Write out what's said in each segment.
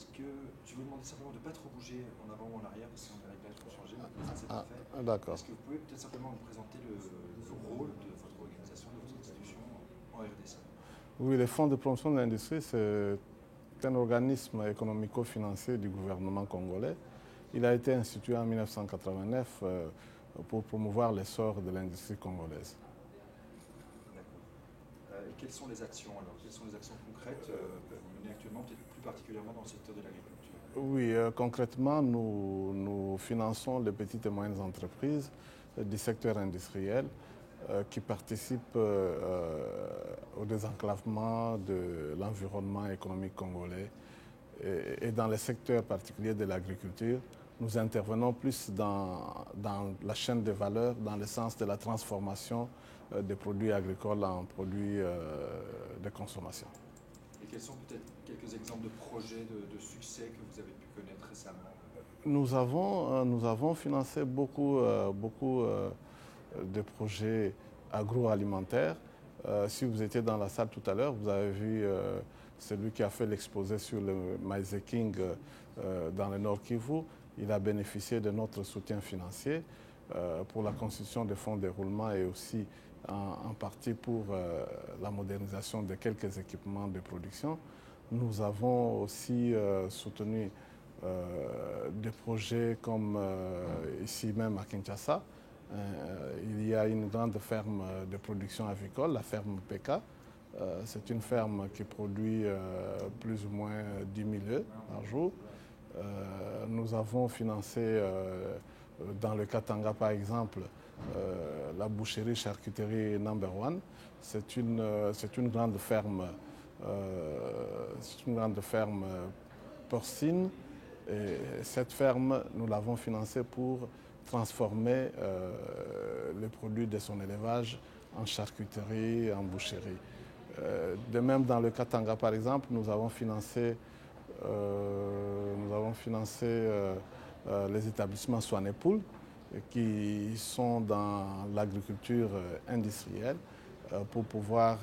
Est-ce que je vais vous demander simplement de ne pas trop bouger en avant ou en arrière parce que les réglages vont changer, mais ça c'est parfait. D'accord. Est-ce que vous pouvez peut-être simplement nous présenter le rôle de votre organisation, de votre institution en RDC? Oui, le Fonds de promotion de l'industrie, c'est un organisme économico-financier du gouvernement congolais. Il a été institué en 1989 pour promouvoir l'essor de l'industrie congolaise. D'accord. Et quelles sont les actions alors? Quelles sont les actions concrètes que vous menez actuellement, peut-être plus particulièrement dans le secteur de l'agriculture? Oui, concrètement, nous finançons les petites et moyennes entreprises du secteur industriel qui participent au désenclavement de l'environnement économique congolais. Et dans le secteur particulier de l'agriculture, nous intervenons plus dans la chaîne de valeur, dans le sens de la transformation des produits agricoles en produits de consommation. Et quels sont peut-être quelques exemples de projets de succès que vous avez pu connaître récemment? Nous avons financé beaucoup de projets agroalimentaires. Si vous étiez dans la salle tout à l'heure, vous avez vu celui qui a fait l'exposé sur le Maize King dans le Nord Kivu. Il a bénéficié de notre soutien financier pour la constitution des fonds de roulement et aussi en partie pour la modernisation de quelques équipements de production. Nous avons aussi soutenu des projets comme ici même à Kinshasa. Il y a une grande ferme de production avicole, la ferme PK. C'est une ferme qui produit plus ou moins 10 000 œufs par jour. Nous avons financé dans le Katanga par exemple la boucherie charcuterie number one. C'est une grande ferme porcine. Et cette ferme, nous l'avons financée pour transformer les produits de son élevage en charcuterie, en boucherie. De même, dans le Katanga, par exemple, nous avons financé les établissements Swanepoel qui sont dans l'agriculture industrielle pour pouvoir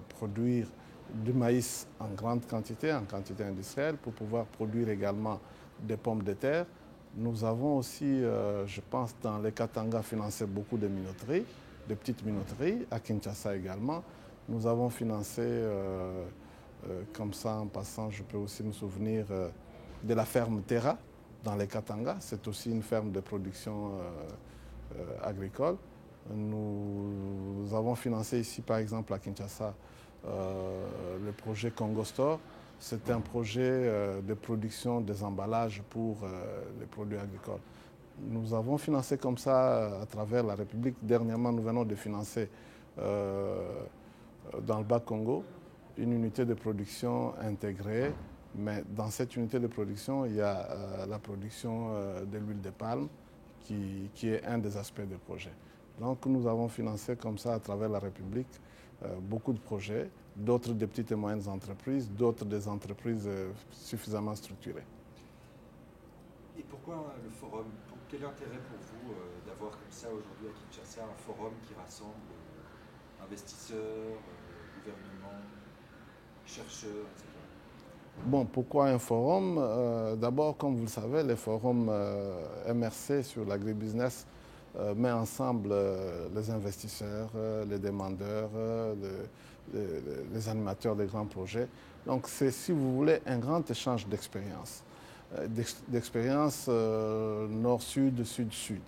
produire du maïs en grande quantité, en quantité industrielle, pour pouvoir produire également des pommes de terre. Nous avons aussi, je pense, dans les Katanga, financé beaucoup de minoteries, de petites minoteries, à Kinshasa également. Nous avons financé, comme ça en passant, je peux aussi me souvenir de la ferme Terra, dans les Katanga. C'est aussi une ferme de production agricole. Nous avons financé ici, par exemple, à Kinshasa, le projet Congo Store. C'est un projet de production des emballages pour les produits agricoles. Nous avons financé comme ça à travers la République. Dernièrement, nous venons de financer dans le Bas-Congo une unité de production intégrée. Mais dans cette unité de production, il y a la production de l'huile de palme qui est un des aspects du projet. Donc nous avons financé comme ça à travers la République beaucoup de projets, d'autres des petites et moyennes entreprises, d'autres des entreprises suffisamment structurées. Et pourquoi le forum? Quel est l'intérêt pour vous d'avoir comme ça aujourd'hui à Kinshasa un forum qui rassemble investisseurs, gouvernements, chercheurs, etc. Bon, pourquoi un forum? D'abord, comme vous le savez, le forum MRC sur l'agribusiness met ensemble les investisseurs, les demandeurs, les animateurs des grands projets. Donc c'est, si vous voulez, un grand échange d'expériences, d'expériences nord-sud, sud-sud.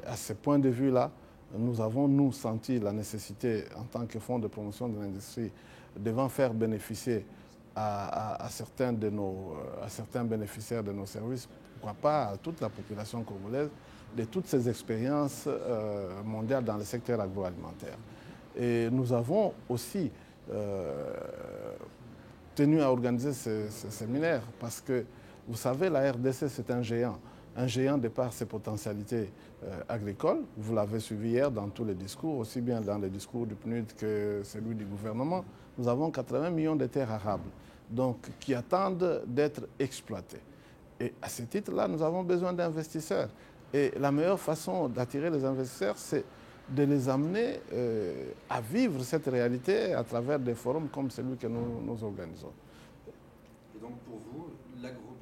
À ce point de vue-là, nous avons, nous, senti la nécessité, en tant que fonds de promotion de l'industrie, devant faire bénéficier à certains bénéficiaires de nos services, pourquoi pas à toute la population congolaise, de toutes ces expériences mondiales dans le secteur agroalimentaire. Et nous avons aussi tenu à organiser ce séminaire parce que, vous savez, la RDC, c'est un géant de par ses potentialités agricoles. Vous l'avez suivi hier dans tous les discours, aussi bien dans les discours du PNUD que celui du gouvernement. Nous avons 80 millions de terres arables, donc qui attendent d'être exploitées. Et à ce titre-là, nous avons besoin d'investisseurs. Et la meilleure façon d'attirer les investisseurs, c'est de les amener à vivre cette réalité à travers des forums comme celui que nous organisons. Et donc pour vous,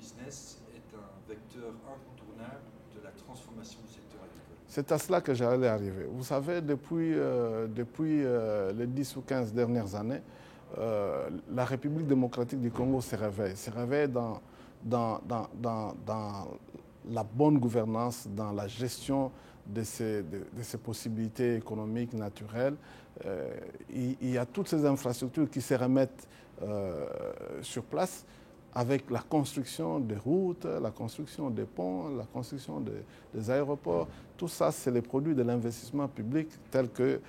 l'agrobusiness est un vecteur incontournable de la transformation du secteur agricole. C'est à cela que j'allais arriver. Vous savez, depuis les 10 ou 15 dernières années, la République démocratique du Congo se réveille dans la bonne gouvernance, dans la gestion de ces possibilités économiques naturelles. Il y a toutes ces infrastructures qui se remettent sur place avec la construction des routes, la construction des ponts, la construction des aéroports. Tout ça, c'est les produits de l'investissement public tel que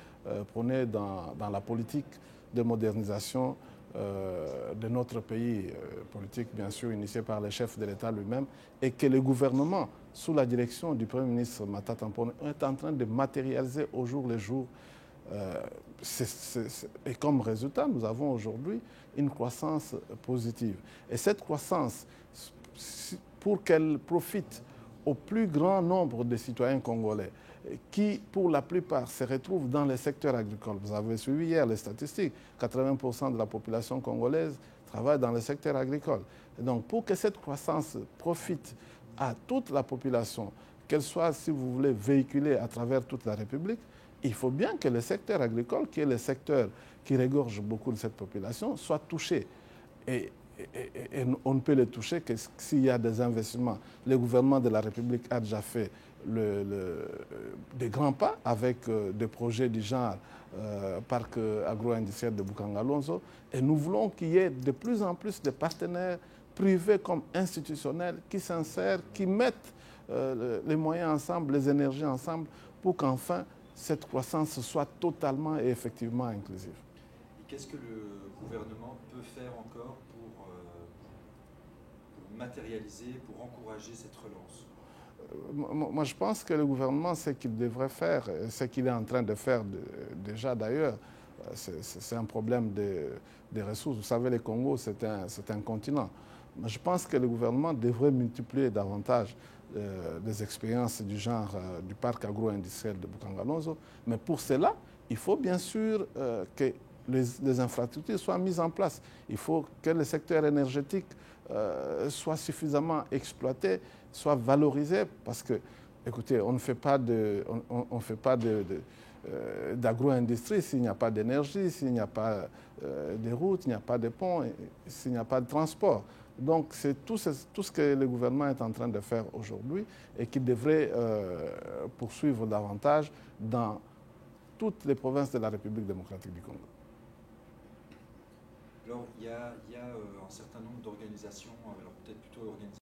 prôné dans la politique de modernisation de notre pays, politique bien sûr initiée par le chef de l'État lui-même, et que le gouvernement, sous la direction du Premier ministre Matata Ponyo, est en train de matérialiser au jour le jour. Et comme résultat, nous avons aujourd'hui une croissance positive. Et cette croissance, pour qu'elle profite au plus grand nombre de citoyens congolais, qui, pour la plupart, se retrouvent dans les secteurs agricoles. Vous avez suivi hier les statistiques, 80% de la population congolaise travaille dans le secteur agricole. Et donc, pour que cette croissance profite à toute la population, qu'elle soit, si vous voulez, véhiculée à travers toute la République, il faut bien que le secteur agricole, qui est le secteur qui regorge beaucoup de cette population, soit touché. Et on ne peut le toucher que s'il y a des investissements. Le gouvernement de la République a déjà fait des grands pas avec des projets du genre parc agro-industriel de Bukangalonzo. Et nous voulons qu'il y ait de plus en plus de partenaires privés comme institutionnels qui s'insèrent, qui mettent les moyens ensemble, les énergies ensemble, pour qu'enfin cette croissance soit totalement et effectivement inclusive. Et qu'est-ce que le gouvernement peut faire encore pour matérialiser, pour encourager cette relance? Moi, je pense que le gouvernement, ce qu'il devrait faire, ce qu'il est en train de faire déjà d'ailleurs, c'est un problème des ressources. Vous savez, le Congo, c'est un continent. Mais je pense que le gouvernement devrait multiplier davantage des expériences du genre du parc agro-industriel de Bukangalonzo. Mais pour cela, il faut bien sûr que les infrastructures soient mises en place. Il faut que le secteur énergétique soit suffisamment exploité, soit valorisé, parce que, écoutez, on ne fait pas d'agro-industrie s'il n'y a pas d'énergie, s'il n'y a pas de routes, il n'y a pas de ponts, s'il n'y a pas de transport. Donc, c'est tout ce que le gouvernement est en train de faire aujourd'hui et qui devrait poursuivre davantage dans toutes les provinces de la République démocratique du Congo. Alors, il y a un certain nombre d'organisations, alors peut-être plutôt organisations